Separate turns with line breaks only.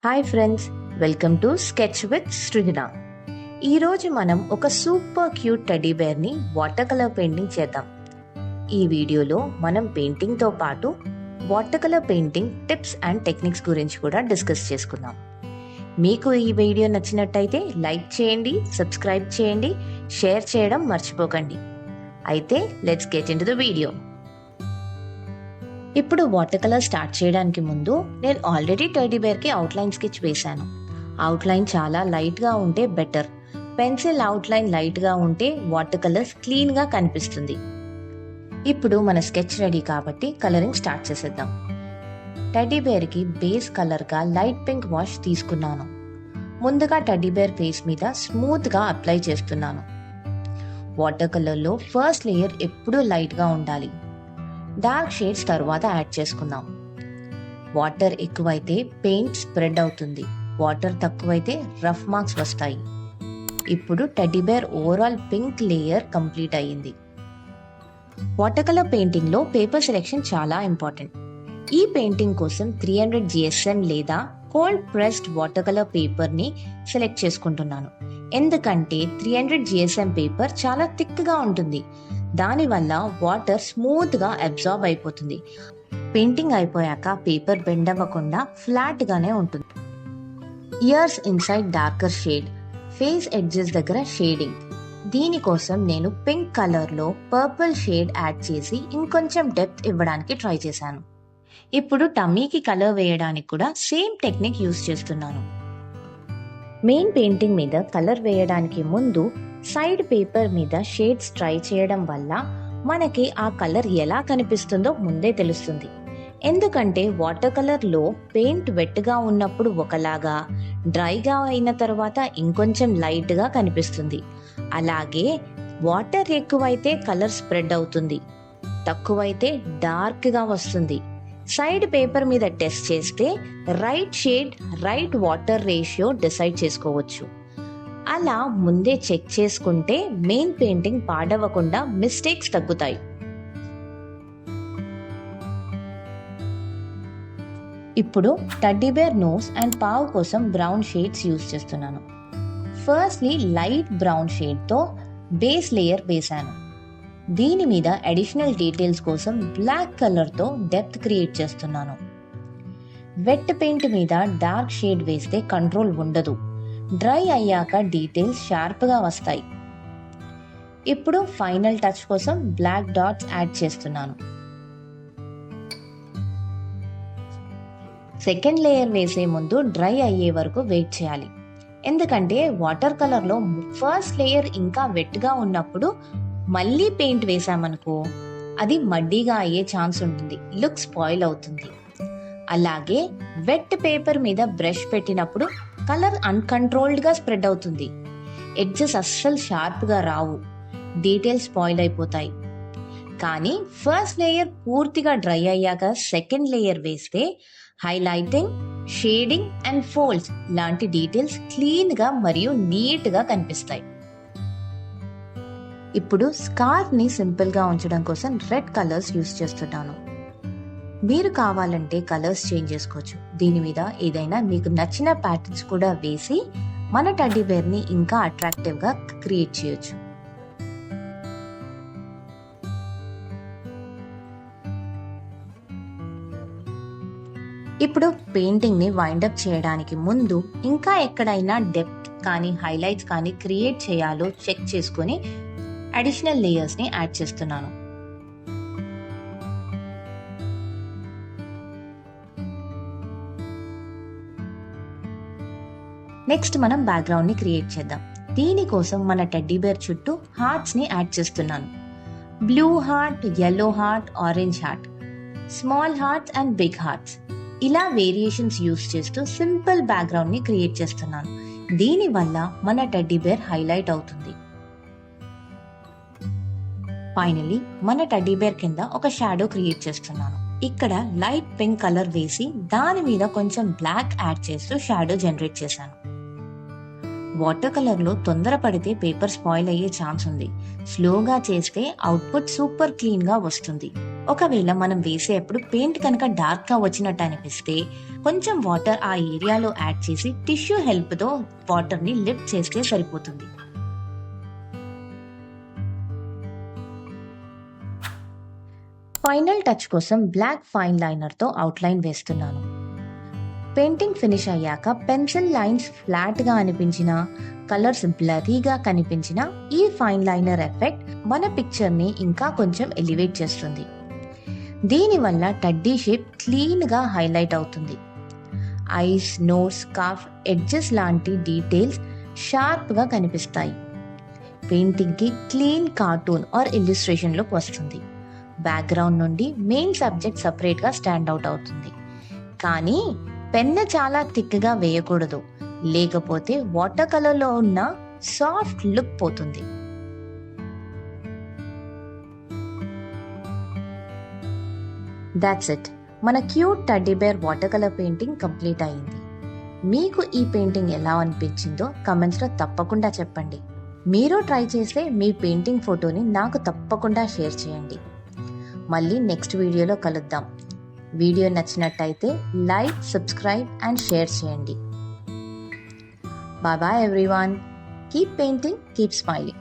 Hi friends, welcome to sketch with Srujana. ఈరోజు మనం ఒక సూపర్ క్యూట్ టెడ్డీ బేర్ని వాటర్ కలర్ పెయింటింగ్ చేద్దాం. ఈ వీడియోలో మనం పెయింటింగ్తో పాటు water colour painting tips and techniques గురించి కూడా డిస్కస్ చేసుకుందాం. మీకు ఈ వీడియో నచ్చినట్టయితే లైక్ చేయండి, సబ్స్క్రైబ్ చేయండి, షేర్ చేయడం మర్చిపోకండి. అయితే let's get in to the video. ఇప్పుడు వాటర్ కలర్ స్టార్ట్ చేయడానికి ముందు నేను ఆల్రెడీ టెడ్డీ బేర్కి అవుట్లైన్ స్కెచ్ వేశాను. అవుట్లైన్ చాలా లైట్గా ఉంటే బెటర్. పెన్సిల్ అవుట్లైన్ లైట్గా ఉంటే వాటర్ కలర్స్ క్లీన్గా కనిపిస్తుంది. ఇప్పుడు మన స్కెచ్ రెడీ కాబట్టి కలరింగ్ స్టార్ట్ చేసేద్దాం. టెడ్డీ బేర్కి బేస్ కలర్గా లైట్ పింక్ వాష్ తీసుకున్నాను. ముందుగా టెడ్డీ బేర్ ఫేస్ మీద స్మూత్గా అప్లై చేస్తున్నాను. వాటర్ కలర్లో ఫస్ట్ లేయర్ ఎప్పుడూ లైట్గా ఉండాలి. డార్క్ షేడ్స్ తర్వాత యాడ్ చేసుకుందాం. వాటర్ ఎక్కువైతే పెయింట్ స్ప్రెడ్ అవుతుంది, వాటర్ తక్కువైతే రఫ్ మార్క్స్ వస్తాయి. ఇప్పుడు teddy bear overall pink layer complete అయ్యింది. వాటర్ కలర్ పెయింటింగ్ లో పేపర్ సెలెక్షన్ చాలా ఇంపార్టెంట్. ఈ పెయింటింగ్ కోసం 300 GSM లేదా cold pressed water colour paper ని సెలెక్ట్ చేసుకుంటున్నాను. ఎందుకంటే 300 GSM పేపర్ చాలా థిక్ గా ఉంటుంది. దానివల్ల వాటర్ స్మూత్ గా అబ్జార్బ్ అయిపోతుంది. పెయింటింగ్ అయిపోయాక పేపర్ బెండ్ అవ్వకుండా ఫ్లాట్ గానే ఉంటుంది. Years inside darker shade, face edges దగ్గర షేడింగ్. దీనికోసం నేను పింక్ కలర్ లో పర్పుల్ షేడ్ యాడ్ చేసి ఇంకొంచెం డెప్త్ ఇవ్వడానికి ట్రై చేశాను. ఇప్పుడు టమ్మీకి కలర్ వేయడానికి కూడా సేమ్ టెక్నిక్ యూస్ చేస్తున్నాను. మెయిన్ పెయింటింగ్ మీద కలర్ వేయడానికి ముందు సైడ్ పేపర్ మీద షేడ్స్ ట్రై చేయడం వల్ల మనకి ఆ కలర్ ఎలా కనిపిస్తుందో ముందే తెలుస్తుంది. ఎందుకంటే వాటర్ కలర్ లో పెయింట్ వెట్గా ఉన్నప్పుడు ఒకలాగా, డ్రైగా అయిన తర్వాత ఇంకొంచెం లైట్ గా కనిపిస్తుంది. అలాగే వాటర్ ఎక్కువైతే కలర్ స్ప్రెడ్ అవుతుంది, తక్కువైతే డార్క్ గా వస్తుంది. సైడ్ పేపర్ మీద టెస్ట్ చేస్తే right shade, right water ratio decide చేసుకోవచ్చు. అలా ముందే చెక్ చేసుకుంటే మెయిన్ పెయింటింగ్ పాడవకుండా మిస్టేక్స్ తగ్గుతాయి. ఇప్పుడు teddy bear nose and paw కోసం బ్రౌన్ షేడ్స్ యూస్ చేస్తున్నాను. ఫస్ట్లీ లైట్ బ్రౌన్ షేడ్ తో బేస్ లేయర్ వేశాను. దీని మీద అడిషనల్ డీటెయిల్స్ కోసం బ్లాక్ కలర్ తో డెప్త్ క్రియేట్ చేస్తున్నాను. వెట్ పెయింట్ మీద డార్క్ షేడ్ వేస్తే కంట్రోల్ ఉండదు, డ్రై అయ్యాక డీటెయిల్స్ షార్ప్ గా వస్తాయి. ఇప్పుడు ఫైనల్ టచ్ కోసం బ్లాక్ డాట్స్ యాడ్ చేస్తున్నాను. సెకండ్ లేయర్ వేసే ముందు డ్రై అయ్యే వరకు వెయిట్ చేయాలి. ఎందుకంటే వాటర్ కలర్ లో ఫస్ట్ లేయర్ ఇంకా వెట్ గా ఉన్నప్పుడు మళ్ళీ పెయింట్ వేసామనుకో అది మడ్డీగా అయ్యే ఛాన్స్ ఉంటుంది, లుక్ స్పాయిల్ అవుతుంది. అలాగే వెట్ పేపర్ మీద బ్రష్ పెట్టినప్పుడు కలర్ అన్కంట్రోల్డ్ గా స్ప్రెడ్ అవుతుంది, ఎడ్జెస్ అస్సలు షార్ప్ గా రావు, డీటెయిల్స్ స్పాయిల్ అయిపోతాయి. కానీ ఫస్ట్ లేయర్ పూర్తిగా డ్రై అయ్యాక సెకండ్ లేయర్ వేస్తే హైలైటింగ్, షేడింగ్ అండ్ ఫోల్డ్స్ లాంటి డీటెయిల్స్ క్లీన్ గా మరియు నీట్ గా కనిపిస్తాయి. ఇప్పుడు స్కార్ఫ్ ని సింపుల్ గా ఉంచడం కోసం రెడ్ కలర్స్ యూస్ చేస్తున్నాను. మీరు కావాలంటే కలర్స్ చేంజ్ చేసుకోవచ్చు. దీని మీద ఏదైనా మీకు నచ్చిన ప్యాటర్న్స్ కూడా వేసి మన టెడ్డీ బేర్ ని ఇంకా అట్రాక్టివ్ గా క్రియేట్ చేయొచ్చు. ఇప్పుడు పెయింటింగ్ ని వైండప్ చేయడానికి ముందు ఇంకా ఎక్కడైనా డెప్త్ కానీ హైలైట్స్ కానీ క్రియేట్ చేయాలో చెక్ చేసుకుని అడిషనల్ లేయర్స్ ని యాడ్ చేస్తున్నాను. నెక్స్ట్ మనం బ్యాక్గ్రౌండ్ ని క్రియేట్ చేద్దాం. దీనికోసం మన టెడ్డీ బేర్ చుట్టూ హార్ట్స్ ని యాడ్ చేస్తున్నాను. Blue heart, yellow heart, orange heart, small hearts and big hearts, ఇలా వేరియేషన్స్ యూస్ చేస్తూ సింపుల్ బ్యాక్గ్రౌండ్ ని క్రియేట్ చేస్తున్నాను. దీని వల్ల మన టెడ్డీ బేర్ హైలైట్ అవుతుంది. ఫైనలీ మన టెడ్డీ బేర్ కింద ఒక షాడో క్రియేట్ చేస్తున్నాను. ఇక్కడ లైట్ పింక్ కలర్ వేసి దాని మీద కొంచెం బ్లాక్ యాడ్ చేస్తూ షాడో జనరేట్ చేశాను. వాటర్ కలర్ లో తొందరపడితే పేపర్ స్పాయిల్ అయ్యే ఛాన్స్ ఉంది. స్లోగా చేస్తే అవుట్పుట్ సూపర్ క్లీన్ గా వస్తుంది. ఒకవేళ మనం వేసేటప్పుడు పెయింట్ కనుక డార్క్గా వచ్చినట్టు అనిపిస్తే కొంచెం వాటర్ ఆ ఏరియాలో యాడ్ చేసి టిష్యూ హెల్ప్తో వాటర్ని లిఫ్ట్ చేస్తే సరిపోతుంది. ఫైనల్ టచ్ కోసం బ్లాక్ ఫైన్ లైనర్తో అవుట్లైన్ వేస్తున్నాను. పెయింటింగ్ ఫినిష్ అయ్యాక పెన్సిల్ లైన్స్ ఫ్లాట్గా అనిపించిన, కలర్స్ బ్లరీగా కనిపించిన ఈ ఫైన్ లైనర్ ఎఫెక్ట్ మన పిక్చర్ని ఇంకా కొంచెం ఎలివేట్ చేస్తుంది. దీనివల్ల టడ్డీ షేప్ క్లీన్గా హైలైట్ అవుతుంది. ఐస్, నోస్, స్కార్ఫ్, ఎడ్జెస్ లాంటి డీటెయిల్స్ షార్ప్గా కనిపిస్తాయి. పెయింటింగ్కి clean cartoon or illustration look వస్తుంది. బ్యాక్గ్రౌండ్ నుండి మెయిన్ సబ్జెక్ట్ సపరేట్గా స్టాండ్ అవుట్ అవుతుంది. కానీ పెన్ను చాలా థిక్గా వేయకూడదు, లేకపోతే వాటర్ కలర్లో ఉన్న సాఫ్ట్ లుక్ పోతుంది. That's it. మన cute teddy bear water colour painting complete అయింది. మీకు ఈ పెయింటింగ్ ఎలా అనిపించిందో కమెంట్స్లో తప్పకుండా చెప్పండి. మీరు ట్రై చేస్తే మీ పెయింటింగ్ ఫోటోని నాకు తప్పకుండా షేర్ చేయండి. మళ్ళీ నెక్స్ట్ వీడియోలో కలుద్దాం. వీడియో నచ్చినట్టయితే లైక్, సబ్స్క్రైబ్ అండ్ షేర్ చేయండి. Bye bye everyone. Keep painting, keep smiling.